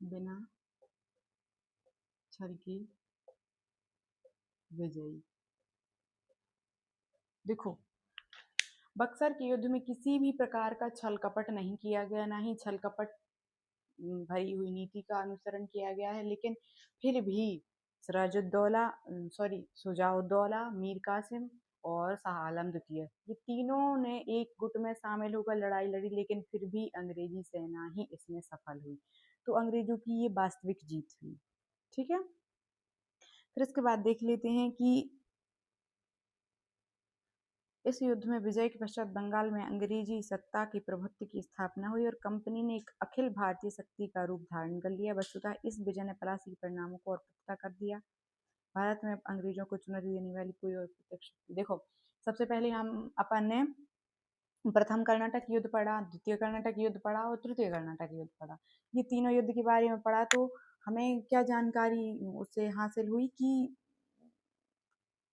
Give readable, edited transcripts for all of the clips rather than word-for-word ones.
बिना छल की विजयी। देखो, बक्सर के युद्ध में किसी भी प्रकार का छल कपट नहीं किया गया, ना ही छल कपट भरी हुई नीति का अनुसरण किया गया है, लेकिन फिर भी सिराजुद्दौला सॉरी शुजाउद्दौला, मीर कासिम और शाह आलम द्वितीय, ये तीनों ने एक गुट में शामिल होकर लड़ाई लड़ी, लेकिन फिर भी अंग्रेजी सेना ही इसमें सफल हुई। तो अंग्रेजों की ये वास्तविक जीत हुई। ठीक है, फिर इसके बाद देख लेते हैं कि इस युद्ध में विजय के पश्चात बंगाल में अंग्रेजी सत्ता की प्रभुत्व की स्थापना हुई और कंपनी ने एक अखिल भारतीय शक्ति का रूप धारण कर लिया। वस्तुतः इस विजय ने प्लासी के परिणामों को और पुख्ता कर दिया। भारत में अंग्रेजों को चुनौती देने वाली कोई और प्रत्यक्ष शक्ति। देखो, सबसे पहले हम अपन ने प्रथम कर्नाटक युद्ध पढ़ा, द्वितीय कर्नाटक युद्ध पढ़ा और तृतीय कर्नाटक युद्ध पढ़ा। ये तीनों युद्ध के बारे में पढ़ा, तो हमें क्या जानकारी उससे हासिल हुई कि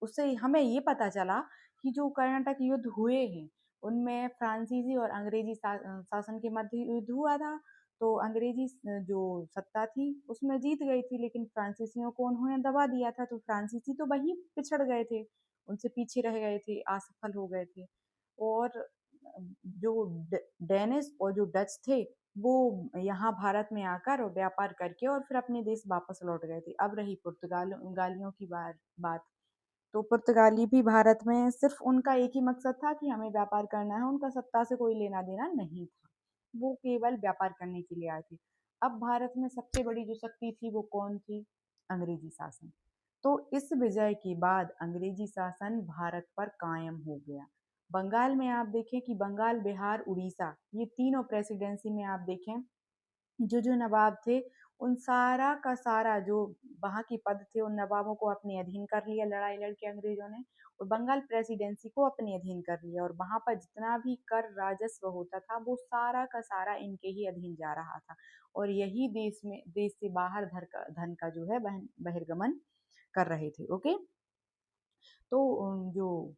उससे हमें ये पता चला कि जो कर्नाटक युद्ध हुए हैं उनमें फ्रांसीसी और अंग्रेजी शासन के मध्य युद्ध हुआ था। तो अंग्रेजी जो सत्ता थी उसमें जीत गई थी, लेकिन फ्रांसीसियों को उन्होंने दबा दिया था। तो फ्रांसीसी तो वहीं पिछड़ गए थे, उनसे पीछे रह गए थे, असफल हो गए थे। और जो डेनिस और जो डच थे वो यहाँ भारत में आकर और व्यापार करके और फिर अपने देश वापस लौट गए थे। अब रही पुर्तगालियों की बात, तो पुर्तगाली भी भारत में सिर्फ उनका एक ही मकसद था कि हमें व्यापार करना है, उनका सत्ता से कोई लेना देना नहीं था, वो केवल व्यापार करने के लिए आए थे। अब भारत में सबसे बड़ी जो शक्ति थी वो कौन थी? अंग्रेजी शासन। तो इस विजय के बाद अंग्रेजी शासन भारत पर कायम हो गया। बंगाल में आप देखें कि बंगाल, बिहार, उड़ीसा, ये तीनों प्रेसिडेंसी में आप देखें जो जो नवाब थे उन सारा का सारा जो वहाँ के पद थे उन नवाबों को अपने अधीन कर लिया लड़ाई लड़के अंग्रेजों ने, और बंगाल प्रेसिडेंसी को अपने अधीन कर लिया, और वहाँ पर जितना भी कर राजस्व होता था वो सारा का सारा इनके ही अधीन जा रहा था। और यही देश से बाहर धन का जो है बहिर्गमन कर रहे थे। ओके, तो जो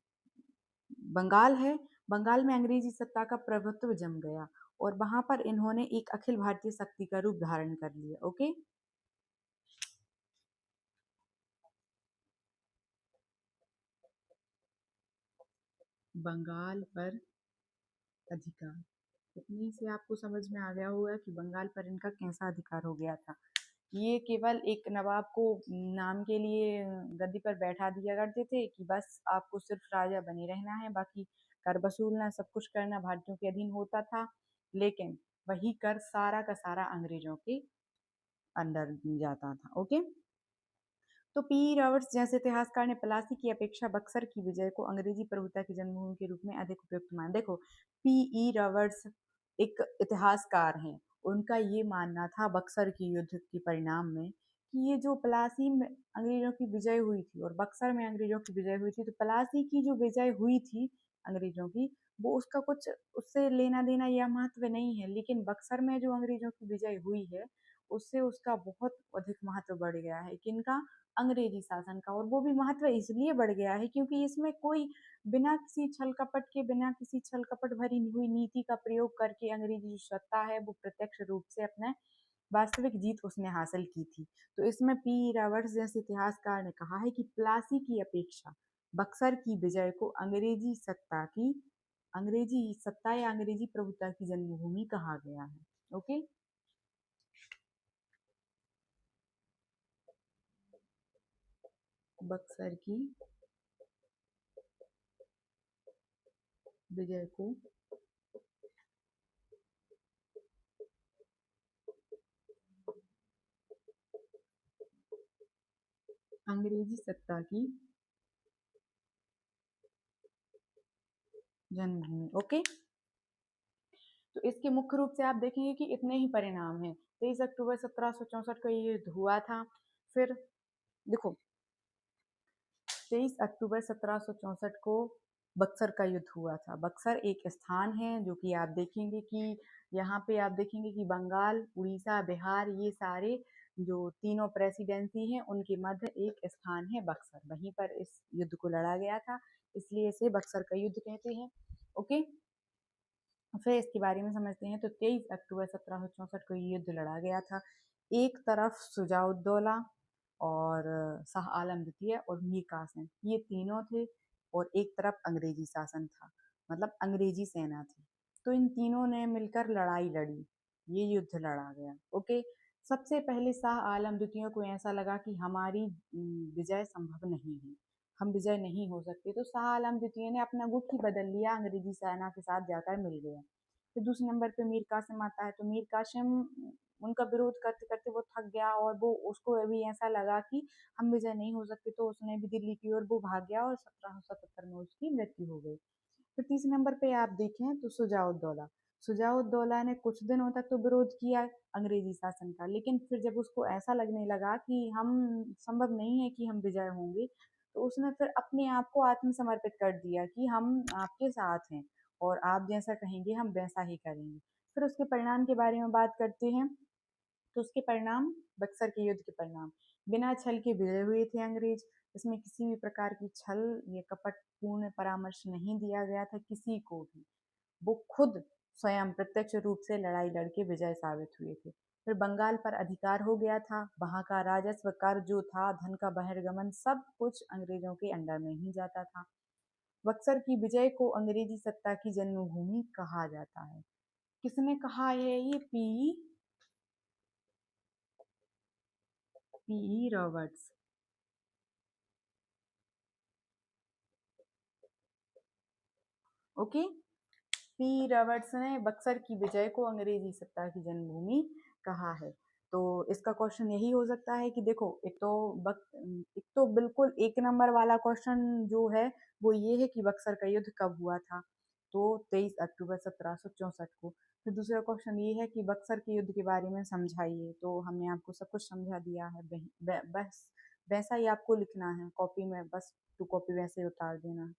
बंगाल है, बंगाल में अंग्रेजी सत्ता का प्रभुत्व जम गया और वहां पर इन्होंने एक अखिल भारतीय शक्ति का रूप धारण कर लिया। ओके, बंगाल पर अधिकार, इतनी से आपको समझ में आ गया होगा कि बंगाल पर इनका कैसा अधिकार हो गया था। ये केवल एक नवाब को नाम के लिए गद्दी पर बैठा दिया करते थे कि बस आपको सिर्फ राजा बने रहना है, बाकी कर वसूलना सब कुछ करना भारतीयों के अधीन होता था, लेकिन वही कर सारा का सारा अंग्रेजों के अंदर जाता था। ओके, तो पी रॉबर्ट्स जैसे इतिहासकार ने प्लासी की अपेक्षा बक्सर की विजय को अंग्रेजी प्रभुता की जन्मभूमि के रूप में अधिक उपयुक्त माना। देखो, पी ई रॉबर्ट्स एक इतिहासकार हैं, उनका ये मानना था बक्सर की युद्ध के परिणाम में कि ये जो प्लासी में अंग्रेजों की विजय हुई थी और बक्सर में अंग्रेजों की विजय हुई थी, तो प्लासी की जो विजय हुई थी अंग्रेजों की, वो उसका कुछ उससे लेना देना या महत्व नहीं है, लेकिन बक्सर में जो अंग्रेजों की विजय हुई है उससे उसका बहुत अधिक महत्व बढ़ गया है। किनका? अंग्रेजी शासन का। और वो भी महत्व इसलिए बढ़ गया है क्योंकि इसमें कोई बिना किसी छल कपट के, बिना किसी छल कपट भरी हुई नीति का प्रयोग करके अंग्रेजी जो सत्ता है वो प्रत्यक्ष रूप से अपने वास्तविक जीत उसने हासिल की थी। तो इसमें पी रॉबर्ट्स जैसे इतिहासकार ने कहा है कि प्लासी की अपेक्षा बक्सर की विजय को अंग्रेजी सत्ता या अंग्रेजी प्रभुता की जन्मभूमि कहा गया है। ओके, बक्सर की विजय को अंग्रेजी सत्ता की जन्मभूमि। ओके, तो इसके मुख्य रूप से आप देखेंगे कि इतने ही परिणाम हैं। 23 अक्टूबर 1764 को ये युद्ध हुआ था। फिर देखो, 23 अक्टूबर 1764 को बक्सर का युद्ध हुआ था। बक्सर एक स्थान है जो कि आप देखेंगे कि यहाँ पे आप देखेंगे कि बंगाल, उड़ीसा, बिहार, ये सारे जो तीनों प्रेसिडेंसी हैं उनके मध्य एक स्थान है बक्सर, वहीं पर इस युद्ध को लड़ा गया था, इसलिए इसे बक्सर का युद्ध कहते हैं। ओके, फिर इसके बारे में समझते हैं। तो 23 अक्टूबर 1764 को ये युद्ध लड़ा गया था। एक तरफ शुजाउद्दौला और शाह आलम द्वितीय और मीर कासिम, ये तीनों थे, और एक तरफ अंग्रेजी शासन था, मतलब अंग्रेजी सेना थी। तो इन तीनों ने मिलकर लड़ाई लड़ी, ये युद्ध लड़ा गया। ओके। सबसे पहले शाह आलम द्वितीय को ऐसा लगा कि हमारी विजय संभव नहीं है, हम विजय नहीं हो सकते, तो शाह आलम द्वितीय ने अपना गुट ही बदल लिया, अंग्रेजी सेना के साथ जाकर मिल गया। फिर दूसरे नंबर पे मीर कासिम आता है, तो मीर कासिम उनका विरोध करते करते वो थक गया, और वो उसको अभी ऐसा लगा कि हम विजय नहीं हो सकते, तो उसने भी दिल्ली की ओर वो भाग गया, और 1777 में उसकी मृत्यु हो गई। फिर तीसरे नंबर पे आप देखें तो सुजाउद्दौला, सुजाउद्दौला ने कुछ दिनों तक तो विरोध किया अंग्रेजी शासन का, लेकिन फिर जब उसको ऐसा लगने लगा कि हम संभव नहीं है कि हम विजय होंगे, तो उसने फिर अपने आप को आत्मसमर्पित कर दिया कि हम आपके साथ हैं, और आप जैसा कहेंगे हम वैसा ही करेंगे। फिर उसके परिणाम के बारे में बात करते हैं, तो उसके परिणाम, बक्सर के युद्ध के परिणाम, बिना छल के विजय हुए थे अंग्रेज। इसमें किसी भी प्रकार की छल या कपट पूर्ण परामर्श नहीं दिया गया था किसी को भी, वो खुद स्वयं प्रत्यक्ष रूप से लड़ाई लड़के विजय साबित हुए थे। फिर बंगाल पर अधिकार हो गया था, वहां का राजस्व कर जो था, धन का बहिर्गमन, सब कुछ अंग्रेजों के अंडर में ही जाता था। बक्सर की विजय को अंग्रेजी सत्ता की जन्मभूमि कहा जाता है। किसने कहा है ये? P Roberts. Okay. P Roberts ने बक्सर की विजय को अंग्रेजी सत्ता की जन्मभूमि कहा है। तो इसका क्वेश्चन यही हो सकता है कि देखो, एक तो बिल्कुल एक नंबर वाला क्वेश्चन जो है वो ये है कि बक्सर का युद्ध कब हुआ था, तो 23 अक्टूबर 1764 को। फिर दूसरा क्वेश्चन ये है कि बक्सर के युद्ध के बारे में समझाइए, तो हमने आपको सब कुछ समझा दिया है, बस वैसा ही आपको लिखना है कॉपी में, बस टू कॉपी वैसे ही उतार देना है।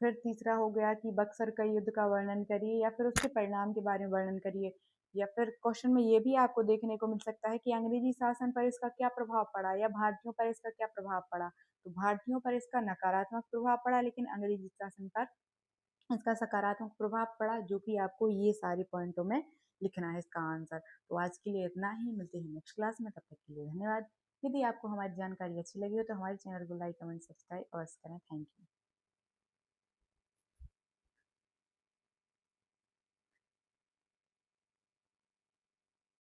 फिर तीसरा हो गया कि बक्सर का युद्ध का वर्णन करिए, या फिर उसके परिणाम के बारे में वर्णन करिए। या फिर क्वेश्चन में ये भी आपको देखने को मिल सकता है कि अंग्रेजी शासन पर इसका क्या प्रभाव पड़ा, या भारतीयों पर इसका क्या प्रभाव पड़ा। तो भारतीयों पर इसका नकारात्मक प्रभाव पड़ा, लेकिन अंग्रेजी शासन पर इसका सकारात्मक प्रभाव पड़ा, जो कि आपको ये सारे पॉइंटों में लिखना है इसका आंसर। तो आज के लिए इतना ही, मिलते हैं नेक्स्ट क्लास में, तब तक के लिए धन्यवाद। यदि आपको हमारी जानकारी अच्छी लगी हो तो हमारे चैनल को लाइक कमेंट सब्सक्राइब अवश्य करें। Thank you.